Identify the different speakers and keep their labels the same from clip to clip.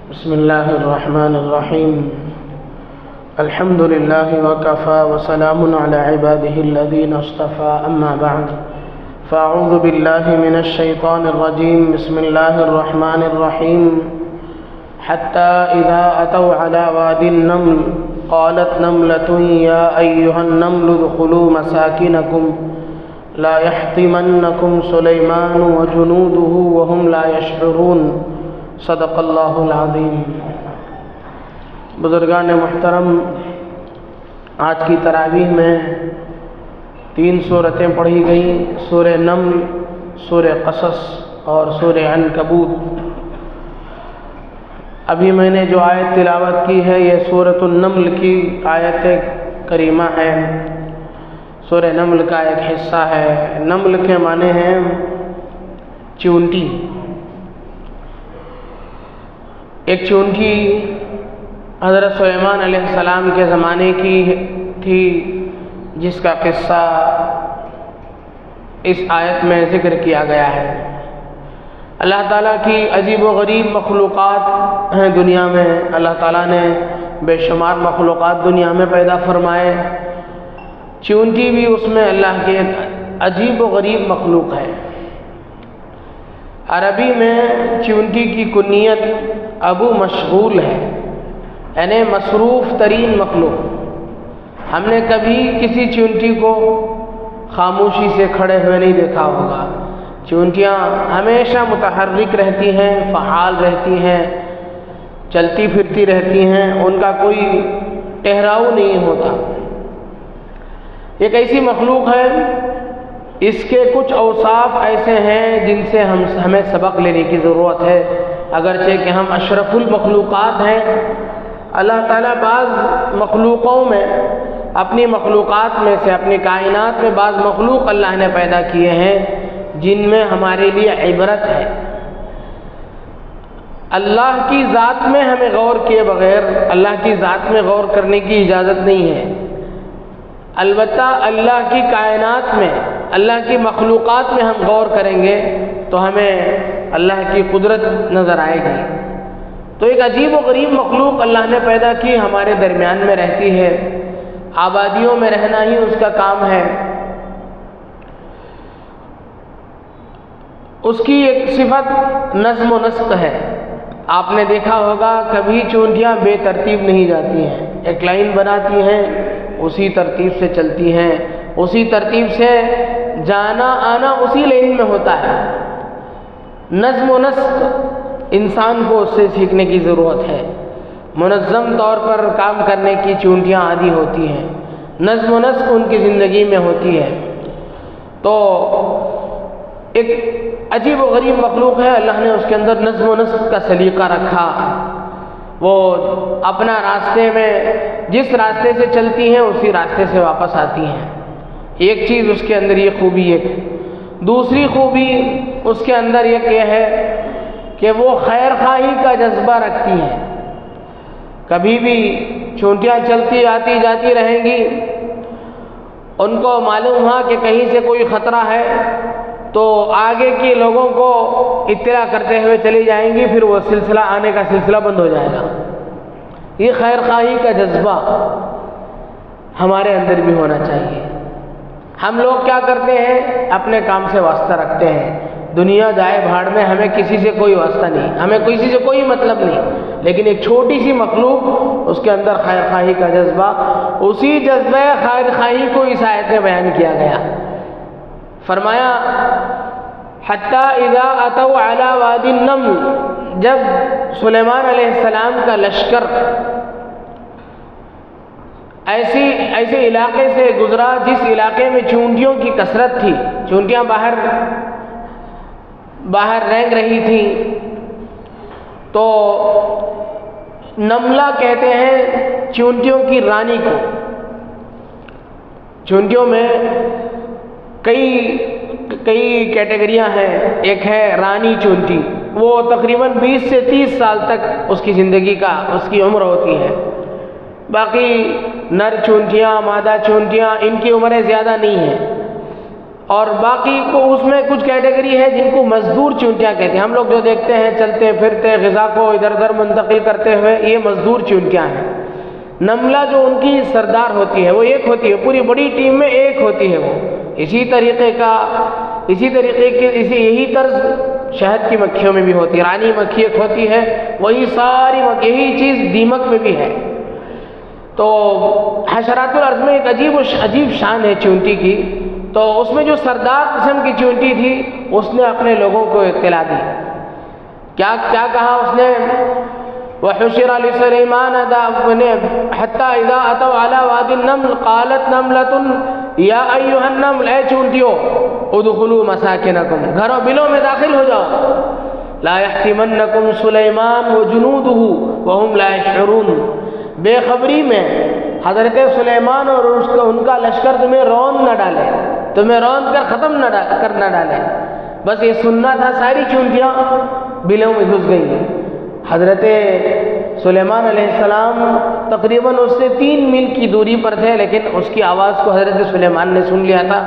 Speaker 1: بسم الله الرحمن الرحيم. الحمد لله وكفى وسلام على عباده الذين اصطفى، أما بعد، فأعوذ بالله من الشيطان الرجيم. بسم الله الرحمن الرحيم. حتى إذا أتوا على واد النمل قالت نملة يا أيها النمل ادخلوا مساكنكم لا يحطمنكم سليمان وجنوده وهم لا يشعرون. صدق اللہ العظیم. بزرگان محترم، آج کی تراویح میں 3 سورتیں پڑھی گئیں: سورہ نمل، سورہ قصص اور سورہ عنکبوت. ابھی میں نے جو آیت تلاوت کی ہے یہ سورۃ النمل کی آیت کریمہ ہے. سورہ نمل کا ایک حصہ ہے. نمل کے معنی ہیں چونٹی. ایک چونٹی حضرت سلیمان علیہ السلام کے زمانے کی تھی، جس کا قصہ اس آیت میں ذکر کیا گیا ہے. اللہ تعالیٰ کی عجیب و غریب مخلوقات ہیں دنیا میں. اللہ تعالیٰ نے بے شمار مخلوقات دنیا میں پیدا فرمائے. چونٹی بھی اس میں اللہ کی ایک عجیب و غریب مخلوق ہے. عربی میں چونٹی کی کنیت ابو مشغول ہے، یعنی مصروف ترین مخلوق. ہم نے کبھی کسی چونٹی کو خاموشی سے کھڑے ہوئے نہیں دیکھا ہوگا. چونٹیاں ہمیشہ متحرک رہتی ہیں، فعال رہتی ہیں، چلتی پھرتی رہتی ہیں، ان کا کوئی ٹھہراؤ نہیں ہوتا. ایک ایسی مخلوق ہے، اس کے کچھ اوصاف ایسے ہیں جن سے ہمیں سبق لینے کی ضرورت ہے. اگرچہ کہ ہم اشرف المخلوقات ہیں، اللہ تعالیٰ بعض مخلوقوں میں، اپنی مخلوقات میں سے، اپنی کائنات میں بعض مخلوق اللہ نے پیدا کیے ہیں جن میں ہمارے لیے عبرت ہے. اللہ کی ذات میں ہمیں غور کیے بغیر اللہ کی ذات میں غور کرنے کی اجازت نہیں ہے. البتہ اللہ کی کائنات میں، اللہ کی مخلوقات میں ہم غور کریں گے تو ہمیں اللہ کی قدرت نظر آئے گی. تو ایک عجیب و غریب مخلوق اللہ نے پیدا کی، ہمارے درمیان میں رہتی ہے. آبادیوں میں رہنا ہی اس کا کام ہے. اس کی ایک صفت نظم و نسق ہے. آپ نے دیکھا ہوگا کبھی چونٹیاں بے ترتیب نہیں جاتی ہیں. ایک لائن بناتی ہیں، اسی ترتیب سے چلتی ہیں، اسی ترتیب سے جانا آنا اسی لائن میں ہوتا ہے. نظم و نسق انسان کو اس سے سیکھنے کی ضرورت ہے. منظم طور پر کام کرنے کی چونٹیاں عادی ہوتی ہیں، نظم و نسق ان کی زندگی میں ہوتی ہے. تو ایک عجیب و غریب مخلوق ہے، اللہ نے اس کے اندر نظم و نسق کا سلیقہ رکھا. وہ اپنا راستے میں جس راستے سے چلتی ہیں اسی راستے سے واپس آتی ہیں. ایک چیز اس کے اندر یہ خوبی ہے. دوسری خوبی اس کے اندر یہ ہے کہ وہ خیر خواہی کا جذبہ رکھتی ہیں. کبھی بھی چونٹیاں چلتی آتی جاتی رہیں گی، ان کو معلوم ہوا کہ کہیں سے کوئی خطرہ ہے تو آگے کے لوگوں کو اطلاع کرتے ہوئے چلی جائیں گی، پھر وہ سلسلہ آنے کا سلسلہ بند ہو جائے گا. یہ خیر خواہی کا جذبہ ہمارے اندر بھی ہونا چاہیے. ہم لوگ کیا کرتے ہیں؟ اپنے کام سے واسطہ رکھتے ہیں. دنیا جائے بھاڑ میں، ہمیں کسی سے کوئی واسطہ نہیں، ہمیں کسی سے کوئی مطلب نہیں. لیکن ایک چھوٹی سی مخلوق، اس کے اندر خیر خواہی کا جذبہ، اسی جذبہ خیر خواہی کو اس آیت میں بیان کیا گیا. فرمایا حتی اذا اتوا علی واد النمل، جب سلیمان علیہ السلام کا لشکر ایسے علاقے سے گزرا جس علاقے میں چونٹیوں کی کثرت تھی، چونٹیاں باہر رینگ رہی تھیں. تو نملہ کہتے ہیں چونٹیوں کی رانی کو. چونٹیوں میں کئی کیٹیگریاں ہیں. ایک ہے رانی چونٹی، وہ تقریباً 20 سے 30 سال تک اس کی زندگی کا اس کی عمر ہوتی ہے. باقی نر چونٹیاں، مادہ چونٹیاں، ان کی عمریں زیادہ نہیں ہیں. اور باقی کو اس میں کچھ کیٹیگری ہے جن کو مزدور چیونٹیاں کہتے ہیں. ہم لوگ جو دیکھتے ہیں چلتے پھرتے غذا کو ادھر ادھر منتقل کرتے ہوئے، یہ مزدور چیونٹیاں ہیں. نملہ جو ان کی سردار ہوتی ہے وہ ایک ہوتی ہے، پوری بڑی ٹیم میں ایک ہوتی ہے وہ. اسی طریقے کی یہی طرز شہد کی مکھیوں میں بھی ہوتی ہے. رانی مکھی ایک ہوتی ہے، وہی ساری یہی چیز دیمک میں بھی ہے. تو حشرات الارض میں ایک عجیب شان ہے چیونٹی کی. تو اس میں جو سردار قسم کی چیونٹی تھی اس نے اپنے لوگوں کو اطلاع دی. کیا کہا اس نے؟ وحشر لسلیمان حتی اذا اتوا علی وادی النمل قالت نملۃ یا ایھا النمل، اے چیونٹیوں ادخلوا مساکنکم، گھروں بلوں میں داخل ہو جاؤ. لا یحطمنکم سلیمان وجنودہ وہم لا یشعرون، بے خبری میں حضرت سلیمان اور ان کا لشکر تمہیں رون نہ ڈالے، تمہیں رون کر ختم نہ ڈالے. بس یہ سننا تھا. ساری چیونٹیاں بلوں میں گھس گئی. حضرت سلیمان علیہ السلام تقریباً اس سے 3 میل کی دوری پر تھے، لیکن اس کی آواز کو حضرت سلیمان نے سن لیا تھا.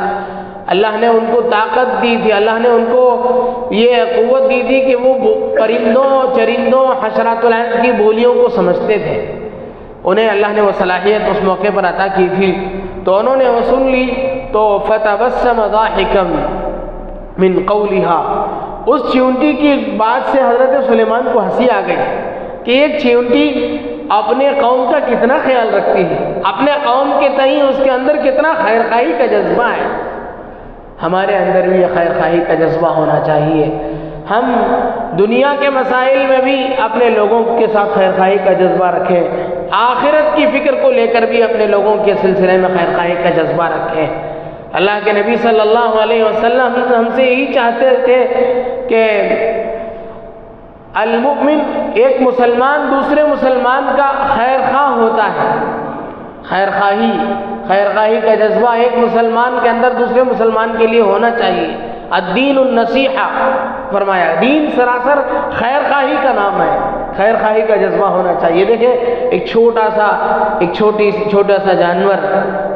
Speaker 1: اللہ نے ان کو طاقت دی تھی، اللہ نے ان کو یہ قوت دی تھی کہ وہ پرندوں چرندوں حشرات الارض کی بولیوں کو سمجھتے تھے. انہیں اللہ نے وہ صلاحیت اس موقع پر عطا کی تھی. تو انہوں نے وہ سن لی. تو فتبسم ضاحکا من قولها، اس چیونٹی کی بات سے حضرت سلیمان کو ہنسی آ گئی کہ ایک چیونٹی اپنے قوم کا کتنا خیال رکھتی ہے، اپنے قوم کے تئیں اس کے اندر کتنا خیر خواہی کا جذبہ ہے. ہمارے اندر بھی یہ خیر خواہی کا جذبہ ہونا چاہیے. ہم دنیا کے مسائل میں بھی اپنے لوگوں کے ساتھ خیر خواہی کا جذبہ رکھیں، آخرت کی فکر کو لے کر بھی اپنے لوگوں کے سلسلے میں خیر خواہی کا جذبہ رکھیں. اللہ کے نبی صلی اللہ علیہ وسلم ہم سے یہی چاہتے تھے کہ المؤمن، ایک مسلمان دوسرے مسلمان کا خیر خواہ ہوتا ہے. خیر خواہی کا جذبہ ایک مسلمان کے اندر دوسرے مسلمان کے لیے ہونا چاہیے. الدین النصیحہ فرمایا، دین سراسر خیر خواہی کا نام ہے. خیر خواہی کا جذبہ ہونا چاہیے. دیکھیں ایک چھوٹا سا جانور،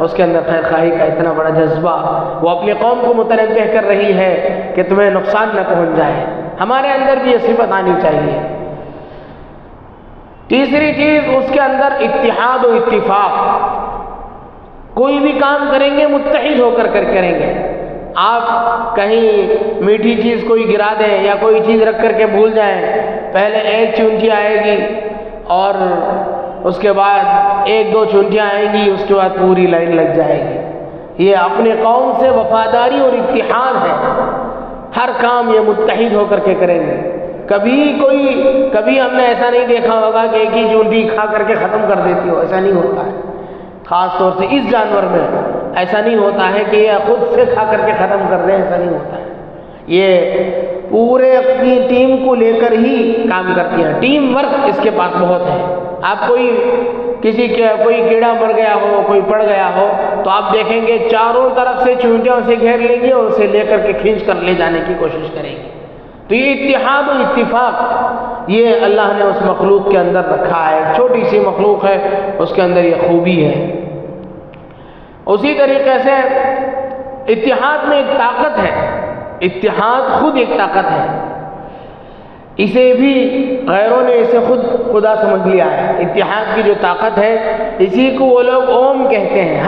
Speaker 1: اس کے اندر خیر خواہی کا اتنا بڑا جذبہ، وہ اپنی قوم کو متنبہ کر رہی ہے کہ تمہیں نقصان نہ پہنچ جائے. ہمارے اندر بھی یہ صفت آنی چاہیے. تیسری چیز اس کے اندر اتحاد و اتفاق. کوئی بھی کام کریں گے متحد ہو کر کریں گے. آپ کہیں میٹھی چیز کوئی گرا دیں یا کوئی چیز رکھ کر کے بھول جائیں، پہلے ایک چیونٹی آئے گی اور اس کے بعد 1-2 چیونٹیاں آئیں گی، اس کے بعد پوری لائن لگ جائے گی. یہ اپنے قوم سے وفاداری اور اتحاد ہے. ہر کام یہ متحد ہو کر کے کریں گے. کبھی ہم نے ایسا نہیں دیکھا ہوگا کہ ایک ہی چیونٹی کھا کر کے ختم کر دیتی ہو. ایسا نہیں ہوتا ہے. خاص طور سے اس جانور میں ایسا نہیں ہوتا ہے کہ یہ خود سے کھا کر کے ختم کر دیں. ایسا نہیں ہوتا ہے. یہ پورے اپنی ٹیم کو لے کر ہی کام کرتی ہیں. ٹیم ورک اس کے پاس بہت ہے. آپ کوئی کیڑا مر گیا ہو، کوئی پڑ گیا ہو، تو آپ دیکھیں گے چاروں طرف سے چیونٹیاں اسے گھیر لیں گے اور اسے لے کر کے کھینچ کر لے جانے کی کوشش کریں گے. تو یہ اتحاد و اتفاق یہ اللہ نے اس مخلوق کے اندر رکھا ہے. چھوٹی سی مخلوق ہے، اس کے اندر یہ خوبی ہے. اسی طریقے سے اتحاد میں ایک طاقت ہے. اتحاد خود ایک طاقت ہے. اسے بھی غیروں نے اسے خود خدا سمجھ لیا ہے. اتحاد کی جو طاقت ہے اسی کو وہ لوگ اوم کہتے ہیں.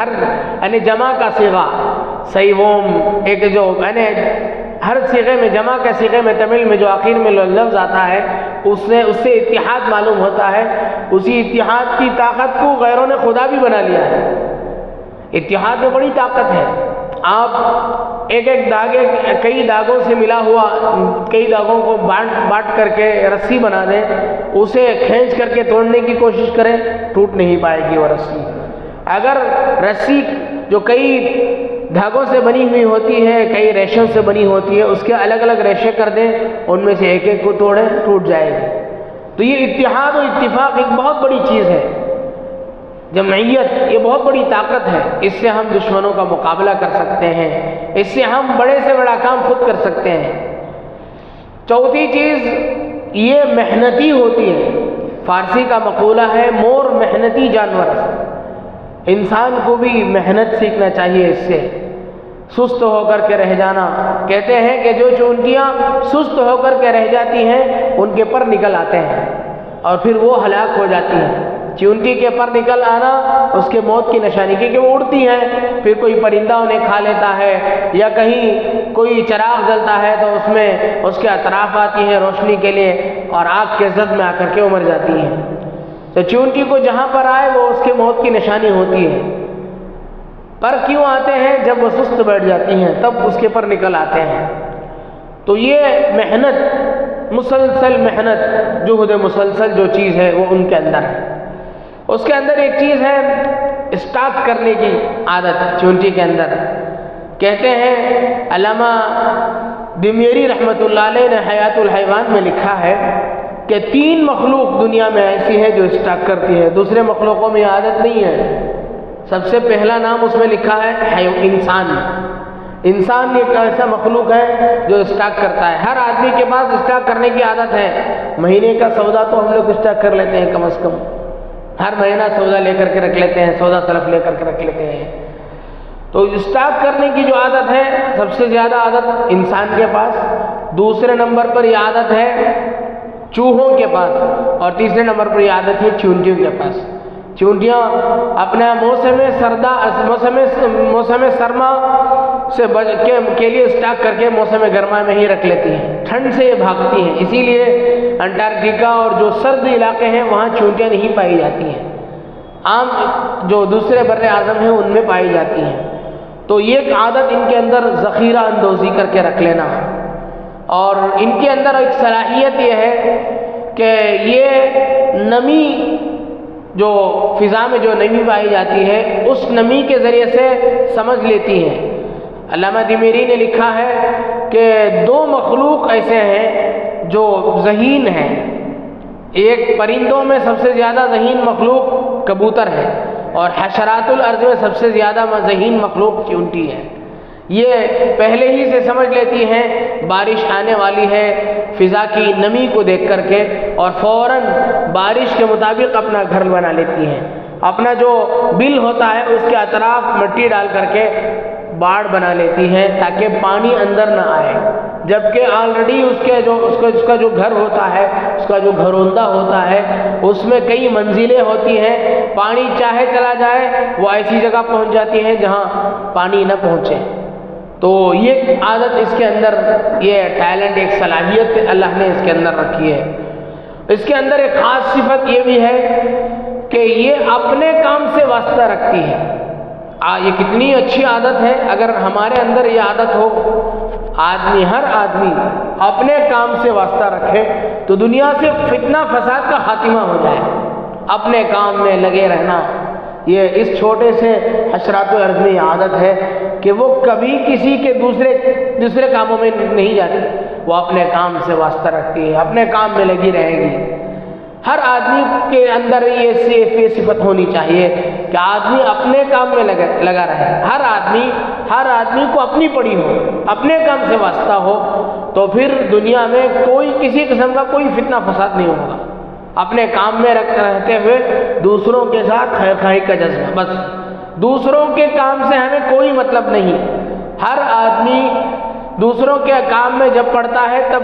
Speaker 1: یعنی جمع کا صیغہ صحیح اوم، ایک جو یعنی ہر صیغے میں جمع کے صیغے میں تمل میں جو آخر میں لفظ آتا ہے اس سے اتحاد معلوم ہوتا ہے. اسی اتحاد کی طاقت کو غیروں نے خدا بھی بنا لیا ہے. اتحاد میں بڑی طاقت ہے. آپ ایک داغے کئی داغوں سے ملا ہوا کئی داغوں کو بانٹ کر کے رسی بنا دیں، اسے کھینچ کر کے توڑنے کی کوشش کریں، ٹوٹ نہیں پائے گی وہ رسی. اگر رسی جو کئی دھاگوں سے بنی ہوئی ہوتی ہے، کئی ریشوں سے بنی ہوتی ہے، اس کے الگ الگ ریشے کر دیں، ان میں سے ایک کو توڑیں، ٹوٹ جائے گی. تو یہ اتحاد و اتفاق ایک بہت بڑی چیز ہے. جمعیت یہ بہت بڑی طاقت ہے. اس سے ہم دشمنوں کا مقابلہ کر سکتے ہیں. اس سے ہم بڑے سے بڑا کام خود کر سکتے ہیں. چوتھی چیز یہ محنتی ہوتی ہے. فارسی کا مقولہ ہے مور محنتی جانور. انسان کو بھی محنت سیکھنا چاہیے. اس سے سست ہو کر کے رہ جانا. کہتے ہیں کہ جو چونٹیاں سست ہو کر کے رہ جاتی ہیں ان کے پر نکل آتے ہیں اور پھر وہ ہلاک ہو جاتی ہیں. چونٹی کے پر نکل آنا اس کے موت کی نشانی، کیونکہ وہ اڑتی ہیں، پھر کوئی پرندہ انہیں کھا لیتا ہے یا کہیں کوئی چراغ جلتا ہے تو اس میں اس کے اطراف آتی ہیں روشنی کے لیے اور آگ کے زد میں آ کر کے وہ مر جاتی ہیں. تو چونٹی کو جہاں پر آئے وہ اس کے موت کی نشانی ہوتی ہے. پر کیوں آتے ہیں؟ جب وہ سست بیٹھ جاتی ہیں تب اس کے پر نکل آتے ہیں. تو یہ محنت، مسلسل محنت، جہد مسلسل جو چیز ہے وہ ان کے اندر ہے. اس کے اندر ایک چیز ہے اسٹاک کرنے کی عادت چونٹی کے اندر. کہتے ہیں علامہ دمیری رحمۃ اللہ علیہ نے حیات الحیوان میں لکھا ہے کہ 3 مخلوق دنیا میں ایسی ہے جو اسٹاک کرتی ہے، دوسرے مخلوقوں میں یہ عادت نہیں ہے. سب سے پہلا نام اس میں لکھا ہے انسان. انسان ایک ایسا مخلوق ہے جو اسٹاک کرتا ہے. ہر آدمی کے پاس اسٹاک کرنے کی عادت ہے. مہینے کا سودا تو ہم لوگ اسٹاک کر لیتے ہیں، کم از کم ہر مہینہ سودا لے کر کے رکھ لیتے ہیں، سودا صرف لے کر کے رکھ لیتے ہیں. تو اسٹاک کرنے کی جو عادت ہے سب سے زیادہ عادت انسان کے پاس. دوسرے نمبر پر یہ عادت ہے چوہوں کے پاس اور تیسرے نمبر پر یہ عادت ہے چونٹیوں کے پاس. چونٹیاں اپنا موسم سرما سے بچ کے لیے اسٹاک کر کے موسم گرما میں ہی رکھ لیتی ہیں. ٹھنڈ سے یہ بھاگتی ہیں، اسی لیے انٹارکٹیکا اور جو سرد علاقے ہیں وہاں چونٹیاں نہیں پائی جاتی ہیں. عام جو دوسرے بر اعظم ہیں ان میں پائی جاتی ہیں. تو یہ ایک عادت ان کے اندر ذخیرہ اندوزی کر کے رکھ لینا. اور ان کے اندر ایک صلاحیت یہ ہے کہ یہ نمی، جو فضا میں جو نمی پائی جاتی ہے اس نمی کے ذریعے سے سمجھ لیتی ہیں. علامہ دمیری نے لکھا ہے کہ 2 مخلوق ایسے ہیں جو ذہین ہیں. ایک پرندوں میں سب سے زیادہ ذہین مخلوق کبوتر ہے اور حشرات الارض میں سب سے زیادہ ذہین مخلوق چونٹی ہے. یہ پہلے ہی سے سمجھ لیتی ہیں بارش آنے والی ہے فضا کی نمی کو دیکھ کر کے اور فوراً بارش کے مطابق اپنا گھر بنا لیتی ہیں. اپنا جو بل ہوتا ہے اس کے اطراف مٹی ڈال کر کے باڑ بنا لیتی ہیں تاکہ پانی اندر نہ آئے. جبکہ آلریڈی اس کا جو گھر ہوتا ہے، اس کا جو گھروندہ ہوتا ہے، اس میں کئی منزلیں ہوتی ہیں. پانی چاہے چلا جائے وہ ایسی جگہ پہنچ جاتی ہے جہاں پانی نہ پہنچے. تو یہ عادت اس کے اندر، یہ ٹیلنٹ، ایک صلاحیت اللہ نے اس کے اندر رکھی ہے. اس کے اندر ایک خاص صفت یہ بھی ہے کہ یہ اپنے کام سے واسطہ رکھتی ہے. یہ کتنی اچھی عادت ہے. اگر ہمارے اندر یہ عادت ہو، ہر آدمی اپنے کام سے واسطہ رکھے تو دنیا سے فتنہ فساد کا خاتمہ ہو جائے. اپنے کام میں لگے رہنا، یہ اس چھوٹے سے حشرات الارض میں یہ عادت ہے کہ وہ کبھی کسی کے دوسرے کاموں میں نہیں جاتی. وہ اپنے کام سے واسطہ رکھتی ہے، اپنے کام میں لگی رہے گی. ہر آدمی کے اندر یہ صفت ہونی چاہیے کہ آدمی اپنے کام میں لگا رہے. ہر آدمی کو اپنی پڑی ہو، اپنے کام سے واسطہ ہو، تو پھر دنیا میں کسی قسم کا کوئی فتنہ فساد نہیں ہوگا. اپنے کام میں رہتے ہوئے دوسروں کے ساتھ خیر خواہی کا جذبہ، بس دوسروں کے کام سے ہمیں کوئی مطلب نہیں. ہر آدمی دوسروں کے کام میں جب پڑتا ہے تب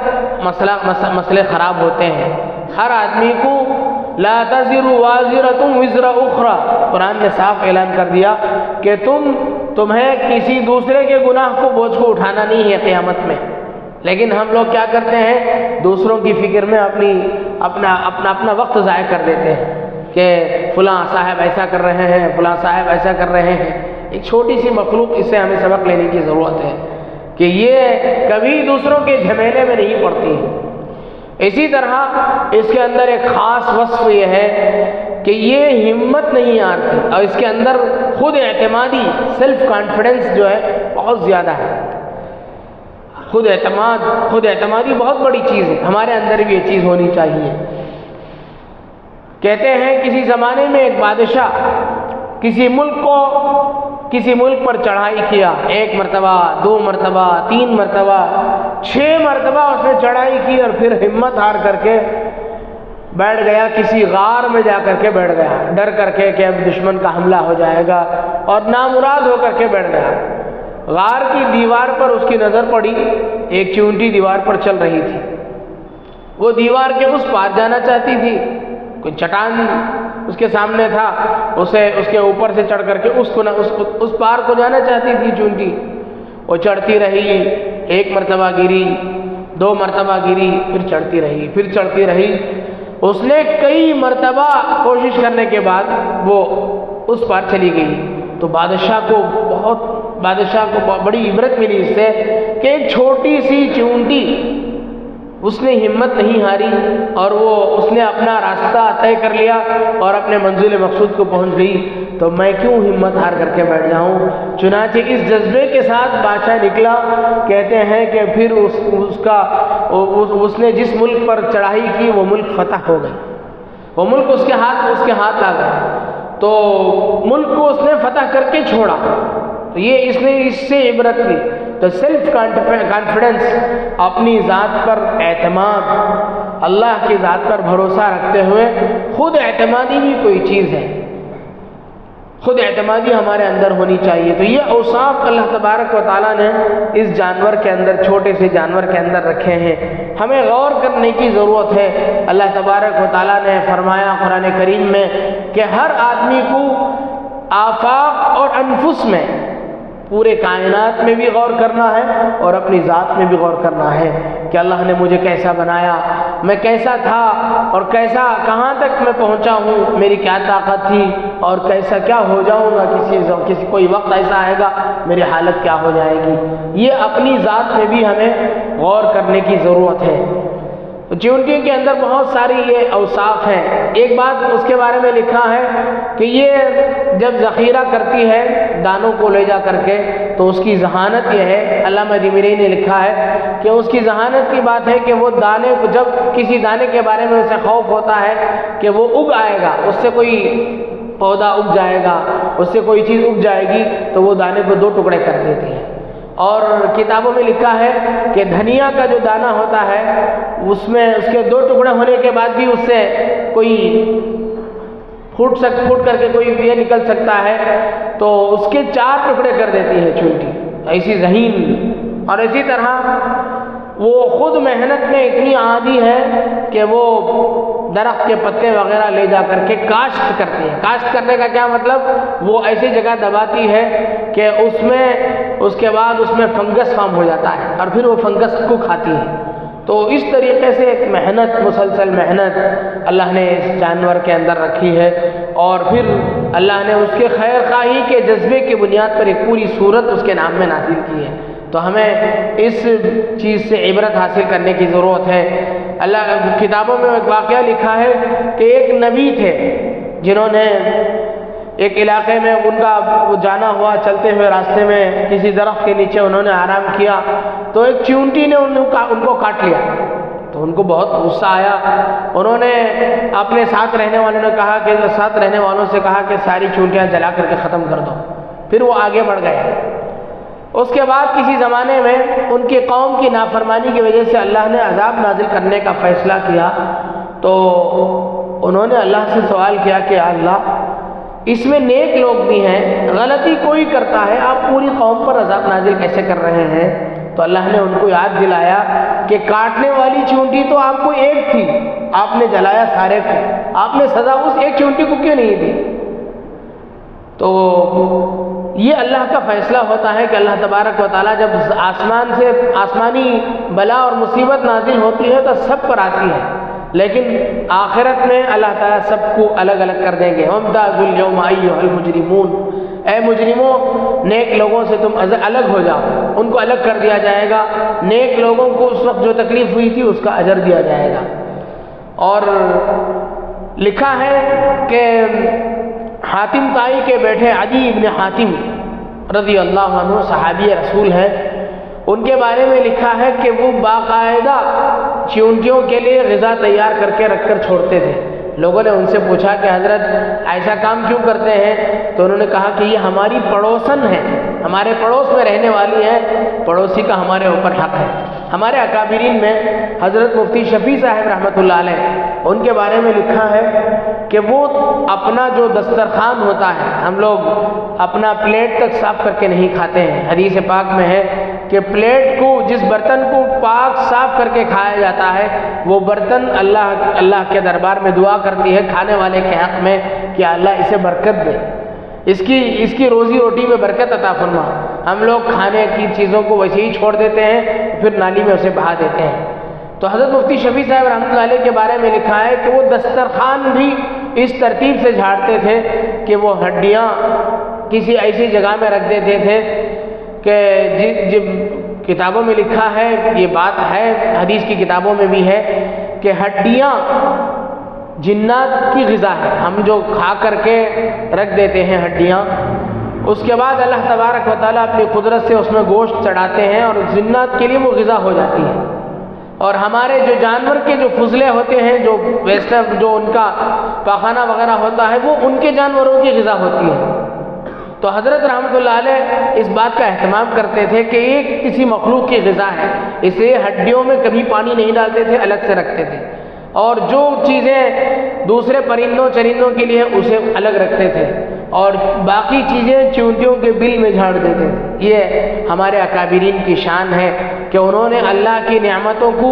Speaker 1: مسئلے خراب ہوتے ہیں. ہر آدمی کو لا تزر وازرۃ وزر اخرى، قرآن نے صاف اعلان کر دیا کہ تمہیں کسی دوسرے کے گناہ کو بوجھ کو اٹھانا نہیں ہے قیامت میں. لیکن ہم لوگ کیا کرتے ہیں؟ دوسروں کی فکر میں اپنا وقت ضائع کر دیتے ہیں کہ فلاں صاحب ایسا کر رہے ہیں، فلاں صاحب ایسا کر رہے ہیں. ایک چھوٹی سی مخلوق، اس سے ہمیں سبق لینے کی ضرورت ہے کہ یہ کبھی دوسروں کے جھمیلے میں نہیں پڑتی. اسی طرح اس کے اندر ایک خاص وصف یہ ہے کہ یہ ہمت نہیں آتی اور اس کے اندر خود اعتمادی، سیلف کانفیڈنس جو ہے بہت زیادہ ہے. خود اعتمادی بہت بڑی چیز ہے. ہمارے اندر بھی یہ چیز ہونی چاہیے. کہتے ہیں کسی زمانے میں ایک بادشاہ کسی ملک پر چڑھائی کیا. 1 مرتبہ، 2 مرتبہ، 3 مرتبہ، 6 مرتبہ اس نے چڑھائی کی اور پھر ہمت ہار کر کے بیٹھ گیا. کسی غار میں جا کر کے بیٹھ گیا، ڈر کر کے کہ اب دشمن کا حملہ ہو جائے گا، اور نامراد ہو کر کے بیٹھ گیا. غار کی دیوار پر اس کی نظر پڑی، ایک چیونٹی دیوار پر چل رہی تھی، وہ دیوار کے اس پار جانا چاہتی تھی، کوئی چٹان اس کے سامنے تھا، اسے اس کے اوپر سے چڑھ کر کے اس پار کو جانا چاہتی تھی چیونٹی۔ وہ چڑھتی رہی، ایک مرتبہ گری، 2 مرتبہ گری، پھر چڑھتی رہی، پھر چڑھتی رہی۔ اس نے کئی مرتبہ کوشش کرنے کے بعد وہ اس پار چلی گئی۔ تو بادشاہ کو بڑی عبرت ملی اس سے کہ ایک چھوٹی سی چیونٹی، اس نے ہمت نہیں ہاری اور اس نے اپنا راستہ طے کر لیا اور اپنے منزل مقصود کو پہنچ گئی، تو میں کیوں ہمت ہار کر کے بیٹھ جاؤں۔ چنانچہ اس جذبے کے ساتھ بادشاہ نکلا۔ کہتے ہیں کہ پھر اس نے جس ملک پر چڑھائی کی وہ ملک فتح ہو گئی، وہ ملک اس کے ہاتھ آ گئے، تو ملک کو اس نے فتح کر کے چھوڑا۔ تو یہ اس نے اس سے عبرت لی۔ تو سیلف کانفیڈنس، اپنی ذات پر اعتماد، اللہ کی ذات پر بھروسہ رکھتے ہوئے خود اعتمادی بھی کوئی چیز ہے، خود اعتمادی ہمارے اندر ہونی چاہیے۔ تو یہ اوصاف اللہ تبارک و تعالیٰ نے اس جانور کے اندر، چھوٹے سے جانور کے اندر رکھے ہیں، ہمیں غور کرنے کی ضرورت ہے۔ اللہ تبارک و تعالیٰ نے فرمایا قرآن کریم میں کہ ہر آدمی کو آفاق اور انفس میں، پورے کائنات میں بھی غور کرنا ہے اور اپنی ذات میں بھی غور کرنا ہے کہ اللہ نے مجھے کیسا بنایا، میں کیسا تھا اور کہاں تک میں پہنچا ہوں، میری کیا طاقت تھی اور کیا ہو جاؤں گا، کوئی وقت ایسا آئے گا میری حالت کیا ہو جائے گی۔ یہ اپنی ذات میں بھی ہمیں غور کرنے کی ضرورت ہے۔ چیونٹی کے اندر بہت ساری یہ اوصاف ہیں۔ ایک بات اس کے بارے میں لکھا ہے کہ یہ جب ذخیرہ کرتی ہے دانوں کو لے جا کر کے، تو اس کی ذہانت یہ ہے، علامہ دمری نے لکھا ہے کہ اس کی ذہانت کی بات ہے کہ وہ دانے کو، جب کسی دانے کے بارے میں اسے خوف ہوتا ہے کہ وہ اگ آئے گا، اس سے کوئی پودا اگ جائے گا، اس سے کوئی چیز اگ جائے گی، تو وہ دانے کو 2 ٹکڑے کر دیتی ہے۔ اور کتابوں میں لکھا ہے کہ دھنیا کا جو دانہ ہوتا ہے، اس کے 2 ٹکڑے ہونے کے بعد بھی اس سے کوئی پھوٹ کر کے کوئی یہ نکل سکتا ہے، تو اس کے 4 ٹکڑے کر دیتی ہے چیونٹی، ایسی ذہین۔ اور اسی طرح وہ خود محنت میں اتنی عادی ہے کہ وہ درخت کے پتے وغیرہ لے جا کر کے کاشت کرتی ہے۔ کاشت کرنے کا کیا مطلب؟ وہ ایسی جگہ دباتی ہے کہ اس کے بعد اس میں فنگس فارم ہو جاتا ہے اور پھر وہ فنگس کو کھاتی ہے۔ تو اس طریقے سے ایک محنت، مسلسل محنت اللہ نے اس جانور کے اندر رکھی ہے، اور پھر اللہ نے اس کے خیر خواہی کے جذبے کی بنیاد پر ایک پوری سورت اس کے نام میں نازل کی ہے۔ تو ہمیں اس چیز سے عبرت حاصل کرنے کی ضرورت ہے۔ اللہ کتابوں میں ایک واقعہ لکھا ہے کہ ایک نبی تھے جنہوں نے ایک علاقے میں وہ جانا ہوا، چلتے ہوئے راستے میں کسی درخت کے نیچے انہوں نے آرام کیا، تو ایک چیونٹی نے ان کو کاٹ لیا، تو ان کو بہت غصہ آیا۔ انہوں نے اپنے ساتھ رہنے والوں سے کہا کہ ساری چیونٹیاں جلا کر کے ختم کر دو۔ پھر وہ آگے بڑھ گئے۔ اس کے بعد کسی زمانے میں ان کی قوم کی نافرمانی کی وجہ سے اللہ نے عذاب نازل کرنے کا فیصلہ کیا، تو انہوں نے اللہ سے سوال کیا کہ اللہ، اس میں نیک لوگ بھی ہیں، غلطی کوئی کرتا ہے، آپ پوری قوم پر عذاب نازل کیسے کر رہے ہیں؟ تو اللہ نے ان کو یاد دلایا کہ کاٹنے والی چیونٹی تو آپ کو ایک تھی، آپ نے جلایا سارے کو، آپ نے سزا اس ایک چیونٹی کو کیوں نہیں دی؟ تو یہ اللہ کا فیصلہ ہوتا ہے کہ اللہ تبارک و تعالیٰ جب آسمان سے آسمانی بلا اور مصیبت نازل ہوتی ہے تو سب پر آتی ہے، لیکن آخرت میں اللہ تعالیٰ سب کو الگ الگ کر دیں گے۔ وَامْتَازُوا الْيَوْمَ أَيُّهَا الْمُجْرِمُونَ، اے مجرموں، نیک لوگوں سے تم الگ ہو جاؤ، ان کو الگ کر دیا جائے گا۔ نیک لوگوں کو اس وقت جو تکلیف ہوئی تھی اس کا اجر دیا جائے گا۔ اور لکھا ہے کہ حاتم طائی کے بیٹے عدی ابن حاتم رضی اللہ عنہ صحابی رسول ہیں، ان کے بارے میں لکھا ہے کہ وہ باقاعدہ چیونٹیوں کے لیے غذا تیار کر کے رکھ کر چھوڑتے تھے۔ لوگوں نے ان سے پوچھا کہ حضرت ایسا کام کیوں کرتے ہیں؟ تو انہوں نے کہا کہ یہ ہماری پڑوسن ہے، ہمارے پڑوس میں رہنے والی ہے، پڑوسی کا ہمارے اوپر حق ہے، ہمارے اکابرین میں حضرت مفتی شفیع صاحب رحمۃ اللہ علیہ، ان کے بارے میں لکھا ہے کہ وہ اپنا جو دسترخوان ہوتا ہے، ہم لوگ اپنا پلیٹ تک صاف کر کے نہیں کھاتے ہیں۔ حدیث پاک میں ہے کہ پلیٹ کو، جس برتن کو پاک صاف کر کے کھایا جاتا ہے، وہ برتن اللہ کے دربار میں دعا کرتی ہے کھانے والے کے حق میں کہ اللہ اسے برکت دے، اس کی روزی روٹی میں برکت عطا فرما۔ ہم لوگ کھانے کی چیزوں کو ویسے ہی چھوڑ دیتے ہیں، پھر نالی میں اسے بہا دیتے ہیں۔ تو حضرت مفتی شفیع صاحب رحمۃ اللہ علیہ کے بارے میں لکھا ہے کہ وہ دسترخوان بھی اس ترتیب سے جھاڑتے تھے کہ وہ ہڈیاں کسی ایسی جگہ میں رکھ دیتے تھے کہ جب کتابوں میں لکھا ہے، یہ بات ہے، حدیث کی کتابوں میں بھی ہے کہ ہڈیاں جنات کی غذا ہے، ہم جو کھا کر کے رکھ دیتے ہیں ہڈیاں، اس کے بعد اللہ تبارک و تعالیٰ اپنی قدرت سے اس میں گوشت چڑھاتے ہیں اور جنات کے لیے وہ غذا ہو جاتی ہے، اور ہمارے جو جانور کے جو فضلے ہوتے ہیں، جو ویسٹ، جو ان کا پاخانہ وغیرہ ہوتا ہے، وہ ان کے جانوروں کی غذا ہوتی ہے۔ تو حضرت رحمۃ اللہ علیہ اس بات کا اہتمام کرتے تھے کہ ایک کسی مخلوق کی غذا ہے، اس لیے ہڈیوں میں کبھی پانی نہیں ڈالتے تھے، الگ سے رکھتے تھے، اور جو چیزیں دوسرے پرندوں چرندوں کے لیے اسے الگ رکھتے تھے، اور باقی چیزیں چیونٹیوں کے بل میں جھاڑ دیتے تھے۔ یہ ہمارے اکابرین کی شان ہے کہ انہوں نے اللہ کی نعمتوں کو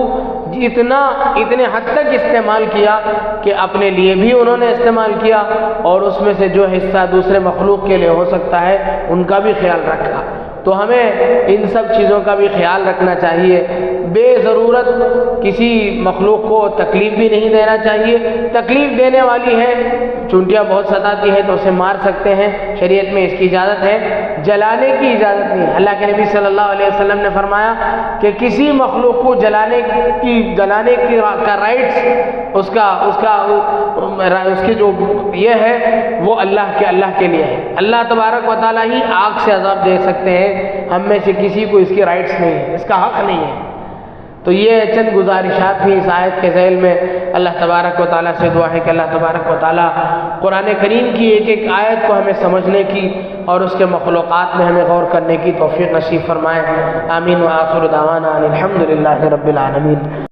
Speaker 1: اتنے حد تک استعمال کیا کہ اپنے لیے بھی انہوں نے استعمال کیا، اور اس میں سے جو حصہ دوسرے مخلوق کے لیے ہو سکتا ہے ان کا بھی خیال رکھا۔ تو ہمیں ان سب چیزوں کا بھی خیال رکھنا چاہیے، بے ضرورت کسی مخلوق کو تکلیف بھی نہیں دینا چاہیے۔ تکلیف دینے والی ہے، چونٹیاں بہت ستاتی ہے تو اسے مار سکتے ہیں، شریعت میں اس کی اجازت ہے، جلانے کی اجازت نہیں ہے۔ اللہ کے نبی صلی اللہ علیہ وسلم نے فرمایا کہ کسی مخلوق کو جلانے کا رائٹس، اس کی جو یہ ہے وہ اللہ کے لیے ہے۔ اللہ تبارک و تعالیٰ ہی آگ سے عذاب دے سکتے ہیں، ہم میں سے کسی کو اس کی رائٹس نہیں ہے، اس کا حق نہیں ہے۔ تو یہ چند گزارشات بھی اس آیت کے ذیل میں اللہ تبارک و تعالیٰ سے دعا ہے کہ اللہ تبارک و تعالیٰ قرآن کریم کی ایک ایک آیت کو ہمیں سمجھنے کی اور اس کے مخلوقات میں ہمیں غور کرنے کی توفیق نصیب فرمائے۔ آمین۔ وآخر دعوانا ان الحمد للہ رب العالمین۔